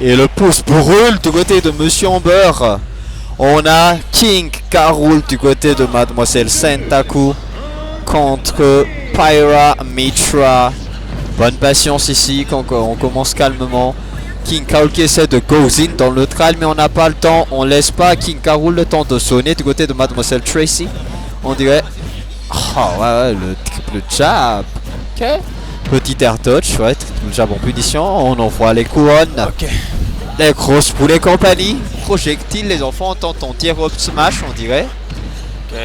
Et le pouce brûle du côté de Monsieur Amber. On a King K. Rool du côté de Mademoiselle Sentaku contre Pyra Mitra. Bonne patience ici quand on commence calmement. King K. Rool qui essaie de go in dans le neutral, mais on n'a pas le temps. On laisse pas King K. Rool le temps de sonner du côté de Mademoiselle Tracy. On dirait. Oh ouais, le triple jab. Ok. Petit air touch, ouais, triple jab en punition. On envoie les couronnes. Ok. Les grosses poules et compagnie. Projectile, les enfants entendent en tir up smash, on dirait. Ok.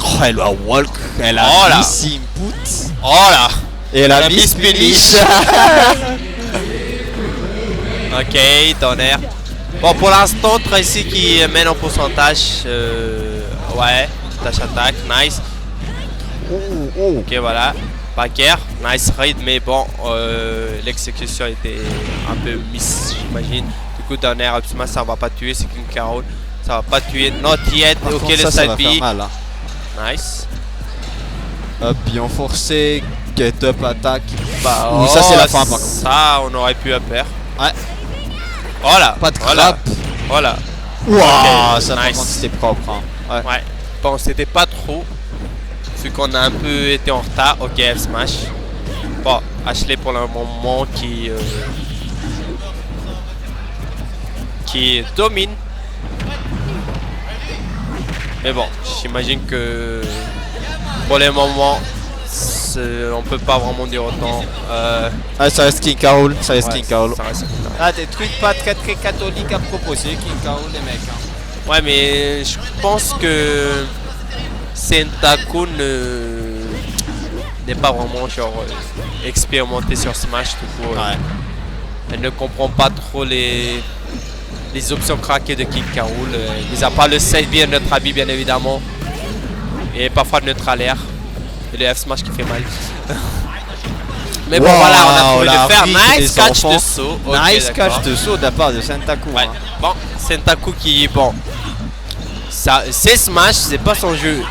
Oh, elle a walk. Elle a Oh là. miss input. Oh là. Et elle a La miss miss finish. finish. Ok, tonnerre. Bon, pour l'instant, Tracy qui mène en pourcentage. Ouais, dash attack, nice. Ok, voilà. Backer, nice raid, mais bon, l'exécution était un peu miss, j'imagine. Du coup, tonnerre, up smash, ça va pas tuer, c'est King K. Rool. Ça va pas tuer, not yet. Par Ok, contre, le ça side va B. faire mal, hein. Nice. Up bien forcé. Get up attack. Bah, Oh, ça c'est la fin par contre. Ça, on aurait pu faire. Ouais. Voilà. Pas de voilà. crap. Voilà. Wow, Ok, ça par nice. contre c'était propre. Hein. Ouais. Ouais. Bon, c'était pas trop. Vu qu'on a un peu été en retard. Ok, F smash. Bon, Ashley pour le moment qui domine. Mais bon, j'imagine que pour le moment, on peut pas vraiment dire autant. Ah, ça reste King K. Rool. Ça reste Ouais, King K. Rool. ça reste King K. Ah, des trucs pas très catholiques à proposer, King K. Rool, les mecs. Hein. Ouais, mais je pense que Sentaku n'est pas vraiment genre expérimenté sur Smash tout court. Ouais. Elle ne comprend pas trop les options craquées de King K. Rool. Mis à part le side B, notre habit bien évidemment. Et parfois le neutral air. Et le F smash qui fait mal. Mais bon, Wow, voilà, on a trouvé la de faire. fric Nice des catch enfants. de saut. Ok, Nice d'accord. catch de saut de la part de Sentaku. Ouais. Hein. Bon, Sentaku qui, bon, ça, c'est Smash, c'est pas son jeu.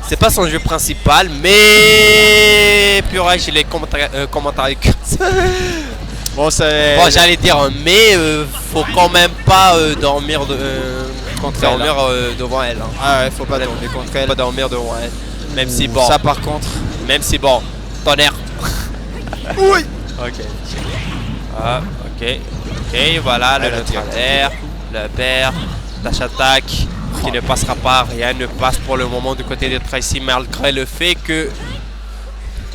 C'est pas son jeu principal, mais purée, j'ai les commentaires. Bon, c'est. Bon, j'allais dire, mais faut quand même pas dormir contre elle. devant elle. Hein. Ah ouais, faut pas dormir contre elle. Pas dormir devant elle. Même si bon. Ça par contre. Même si bon. Tonnerre. Oui. Ok. Ah, ok. Ok, voilà, le Elle a neutral tiré. air, le pair, dash attack, qui ne passera pas. Rien ne passe pour le moment du côté de Tracy, malgré le fait que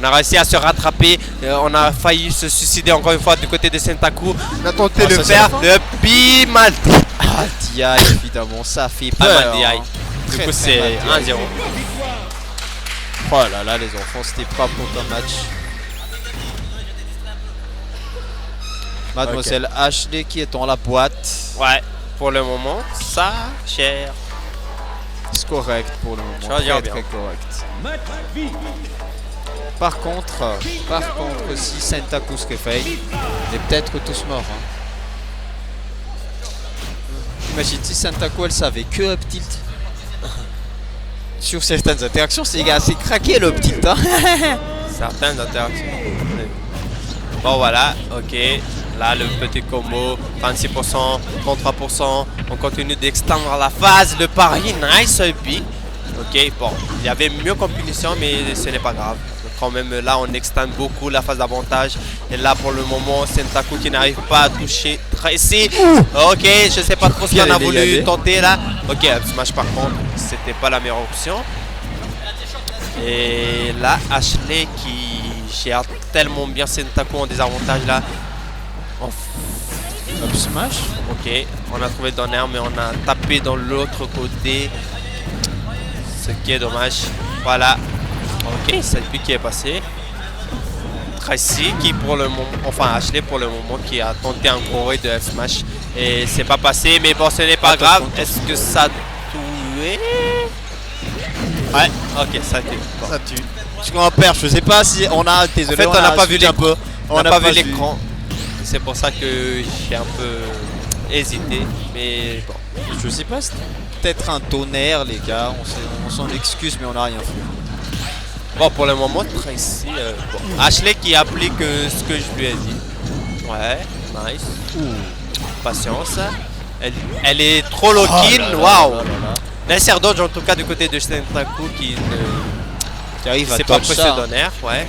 on a réussi à se rattraper. On a failli se suicider encore une fois du côté de Sentaku. On a tenté de ça, c'est faire la fin. le Bimal. Ah, DI évidemment, ça fait Pas peur. mal DI. Hein. Du Très, coup, très c'est mal, 1-0. Oh là là, les enfants, c'était pas pour un match. Mademoiselle Ashley qui est dans la boîte. Ouais, pour le moment, ça, cher. C'est correct pour le moment. Ça va dire Très, bien. très correct. Par contre, si Sentaku se réveille, on est peut-être tous morts. Hein. Imagine si Sentaku elle savait que up tilt. Sur certaines interactions, c'est craqué le up tilt. Hein. Certaines interactions. Bon voilà, ok. Là le petit combo, 26%, 33%. On continue d'extendre la phase. Le pari, nice up. Ok, bon, il y avait mieux comme punition, mais ce n'est pas grave. Quand même là on extend beaucoup la phase d'avantage. Et là pour le moment, Sentaku qui n'arrive pas à toucher Tracy. Ok, je sais pas trop ce qu'on a voulu tenter là. Ok, up smash par contre, c'était pas la meilleure option. Et là, Ashley qui gère tellement bien Sentaku en désavantage là. Up smash. Ok, on a trouvé le donner, mais on a tapé dans l'autre côté. Ce qui est dommage. Voilà. Ok, c'est lui qui est passé. Tracy qui pour le moment, enfin Ashley pour le moment qui a tenté un gros raid de F smash. Et c'est pas passé, mais bon ce n'est pas grave. Est-ce que ça a tué? Ouais, ok, ça tue. Bon. Ça tue. Je compare, je sais pas si on a. Désolé, En fait, on n'a pas vu un peu. On n'a pas vu l'écran. C'est pour ça que j'ai un peu hésité. Mais bon. Je sais pas, c'était peut-être un tonnerre, les gars. On s'en excuse, mais on n'a rien fait. Bon, pour le moment, Tracy. Bon. Ashley qui applique ce que je lui ai dit. Ouais, nice. Patience. Elle est trop lock-in. Waouh. L'insert dodge en tout cas du côté de Sentaku qui arrive à c'est pas dodge pressé ça. d'honneur. Ouais.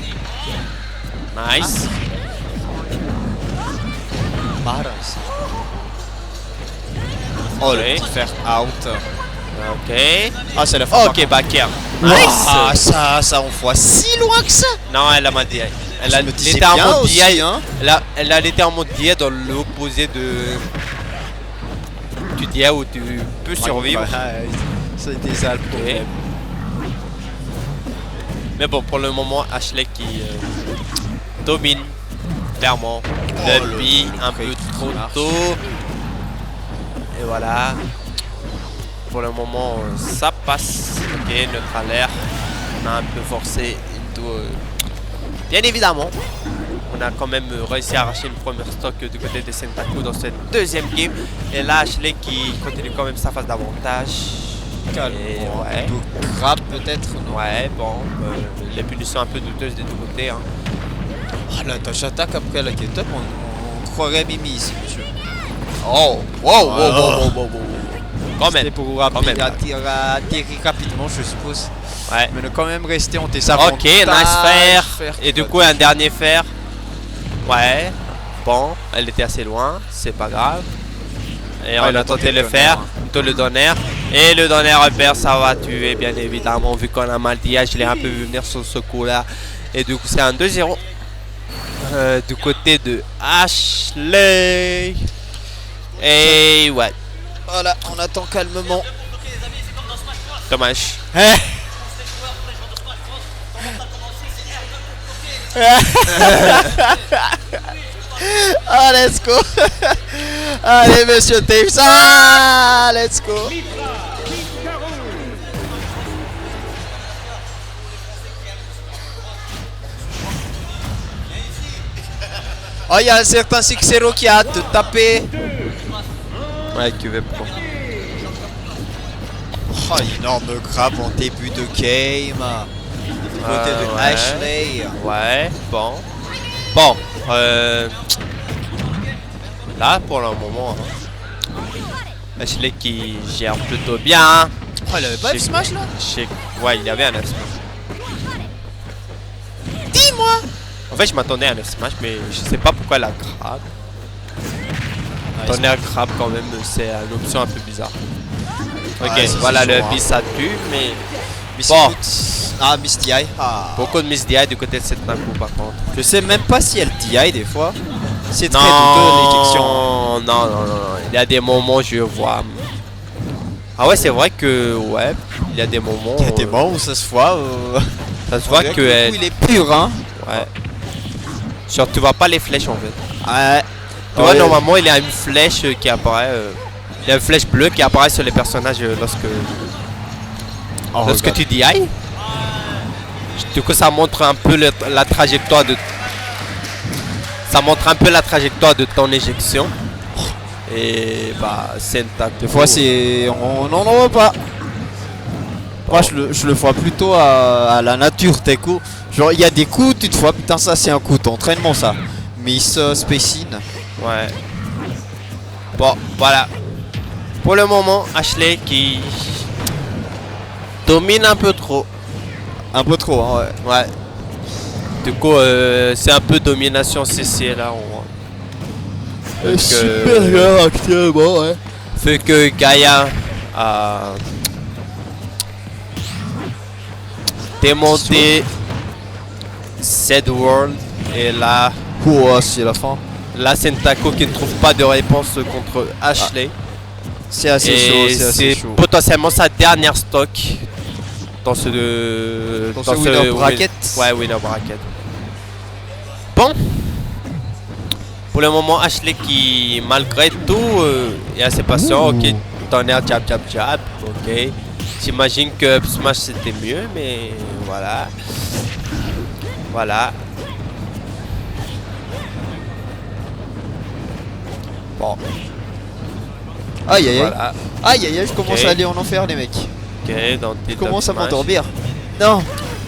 Nice. Oh, le Ouais. petit faire out. Ok. Ah, c'est la fin. Ok, back air. Nice. Ah, ça envoie si loin que ça. Non, elle a ma DI. Elle a Je me disais l'été en bien mode aussi, DI. hein. Elle a l'été en mode DI dans l'opposé de. Tu DI où tu peux survivre. Ouais, c'était ça le problème. Mais bon, pour le moment, Ashley qui domine clairement le B un peu trop tôt. Et voilà. Pour le moment, ça passe. Ok, neutre alert. On a un peu forcé into. Bien évidemment, on a quand même réussi à arracher une première stock du côté de Sentaku dans cette deuxième game. Et là, Ashley qui continue quand même sa phase d'avantage. Et ouais. Grab peut-être. Non. Ouais, bon, les punitions un peu douteuses des deux côtés. Hein. Ah, la tâche attaque après la get up, on croirait Mimi ici, monsieur. Oh, wow. Quand même. C'était pour atterrir rapidement, je suppose. Ouais. Mais on a quand même resté, on était avantage. Ok, nice fer. Et du coup, un dernier fer. Ouais. Bon, elle était assez loin, c'est pas grave. Et on a tenté le fer, plutôt le donner. Et le donner repère, ça va tuer, bien évidemment, vu qu'on a mal dit. Je l'ai un peu vu venir sur ce coup-là. Et du coup, c'est un 2-0. Du côté de Ashley. Et ouais. Voilà, on attend calmement. Dommage. Ah, let's go. Allez, monsieur Taves. Ah, let's go. Oh, il y a un certain Sixero qui a hâte de taper. Ouais, QV Pro. Oh, énorme grab en début de game. Du côté de Ouais. Ashley. Ouais, bon. Bon, là, pour le moment, Ashley qui gère plutôt bien. Oh, il avait pas de smash là? Ouais, il y avait un F smash. Dis-moi. En fait, je m'attendais à un F smash, mais je sais pas pourquoi elle a grab. Tonnerre grab quand même, c'est une option un peu bizarre. Ok, Ouais, voilà le chaud, bis ça tue, mais Bon. bon, Ah, Miss DI. Ah. beaucoup de miss DI du côté de cette Naku par contre. Je sais même pas si elle DI des fois. C'est très douteux l'éjection. Non, il y a des moments je vois. Ah ouais, c'est vrai que ouais, il y a des moments. Il y a des moments où ça se voit. Ça se voit que le coup, il est pur, hein. ouais. Genre tu vois pas les flèches en fait. Ouais. Tu vois normalement il y a une flèche qui apparaît. Il y a une flèche bleue qui apparaît sur les personnages lorsque tu DI. Du coup ça montre un peu la trajectoire de. Ça montre un peu la trajectoire de ton éjection. Et bah Sentaku. Des fois, c'est. On n'en voit pas. Moi, je le vois plutôt à la nature, tes coups. Genre, il y a des coups, tu te vois, putain, ça c'est un coup d'entraînement, ça. Miss Spacine. Ouais. Bon, voilà. Pour le moment, Ashley qui domine un peu trop. Un peu trop, hein, ouais. Ouais. Du coup, c'est un peu domination CC là. On voit. Supérieur actuellement, ouais. Fait que Gaïa a démonté Zed World. Et là, Oh, c'est la fin. là Sentaku qui ne trouve pas de réponse contre Ashley. C'est assez Et chaud, c'est assez c'est chaud. potentiellement sa dernière stock dans ce winner bracket. Ouais, winner bracket. Bon. Pour le moment, Ashley qui, malgré tout, est assez patient. Ok, tonnerre, jab. Ok. J'imagine que Up Smash c'était mieux, mais voilà. Voilà. Bon. Aïe aïe aïe. Voilà. Aïe aïe aïe, je commence Ok. à aller en enfer, les mecs. Ok, dans Je tes commence à Up Smash. m'endormir. Non.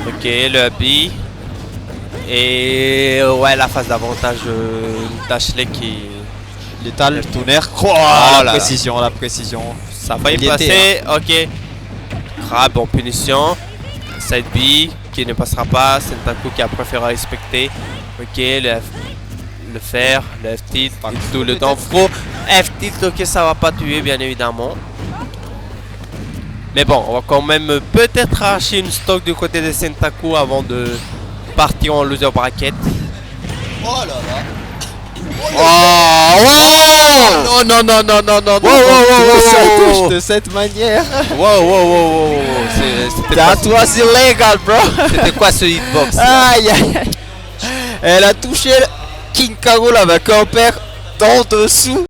Ok, le B. Et ouais, la phase d'avantage d'Ashley qui Létal, Tonnerre. Oh, là là. la précision. Ça a failli Il y passer. Ok. Grab en punition. Side B qui ne passera pas. Sentaku qui a préféré respecter. Ok, le fer, le F-tilt, tout le temps. Faux F-tilt, ok, ça va pas tuer, bien évidemment. Mais bon, on va quand même peut-être arracher une stock du côté de Sentaku avant de partir en loser bracket. Oh là là. Oh, non, non, non, non, non, non, ça touche de cette manière. Wow. That was illegal, bro. C'était quoi ce hitbox? Aïe, aïe, aïe. Elle a touché King K. Rool avec un père d'en dessous.